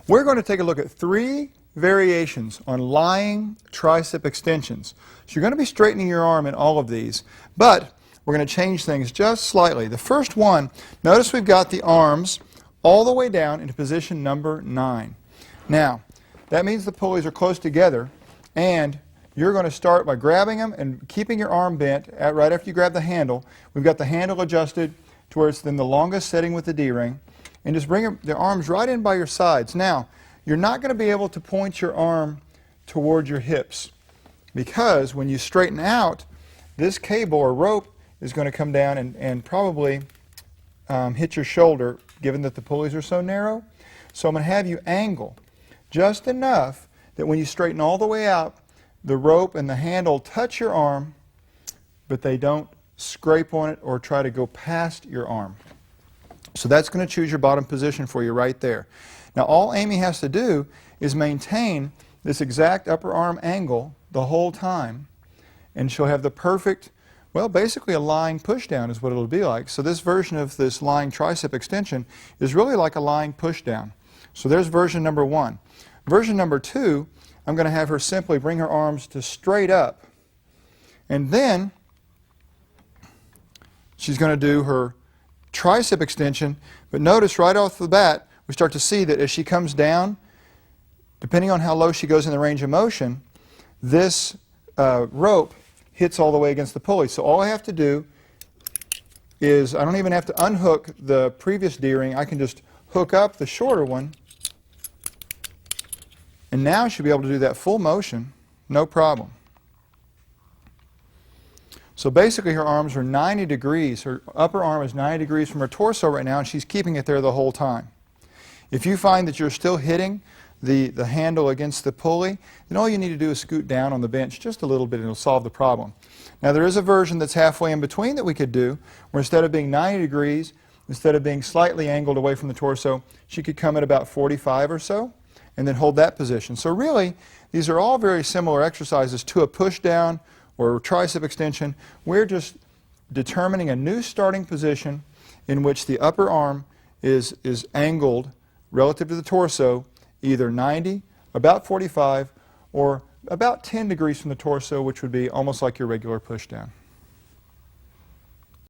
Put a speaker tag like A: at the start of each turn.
A: We're going to take a look at 3 variations on lying tricep extensions. So you're going to be straightening your arm in all of these, but we're going to change things just slightly. The first one, notice we've got the arms all the way down into position number 9. Now, that means the pulleys are close together, and you're going to start by grabbing them and keeping your arm bent right after you grab the handle. We've got the handle adjusted to where it's in the longest setting with the D-ring, and just bring the arms right in by your sides. Now, you're not going to be able to point your arm toward your hips, because when you straighten out, this cable or rope is going to come down and probably hit your shoulder, given that the pulleys are so narrow. So I'm going to have you angle just enough that when you straighten all the way out, the rope and the handle touch your arm, but they don't scrape on it or try to go past your arm. So that's going to choose your bottom position for you right there. Now all Amy has to do is maintain this exact upper arm angle the whole time, and she'll have the perfect, well, basically a lying push down is what it'll be like. So this version of this lying tricep extension is really like a lying push down. So there's version number 1. Version number 2, I'm going to have her simply bring her arms to straight up, and then she's going to do her tricep extension. But notice right off the bat, we start to see that as she comes down, depending on how low she goes in the range of motion, this rope hits all the way against the pulley. So all I have to do is, I don't even have to unhook the previous D-ring. I can just hook up the shorter one, and now she'll be able to do that full motion, no problem. So basically her arms are 90 degrees. Her upper arm is 90 degrees from her torso right now, and she's keeping it there the whole time. If you find that you're still hitting the handle against the pulley, then all you need to do is scoot down on the bench just a little bit and it'll solve the problem. Now there is a version that's halfway in between that we could do, where instead of being 90 degrees, instead of being slightly angled away from the torso, she could come at about 45 or so and then hold that position. So really, these are all very similar exercises to a push down or a tricep extension. We're just determining a new starting position in which the upper arm is angled relative to the torso, either 90, about 45, or about 10 degrees from the torso, which would be almost like your regular push down.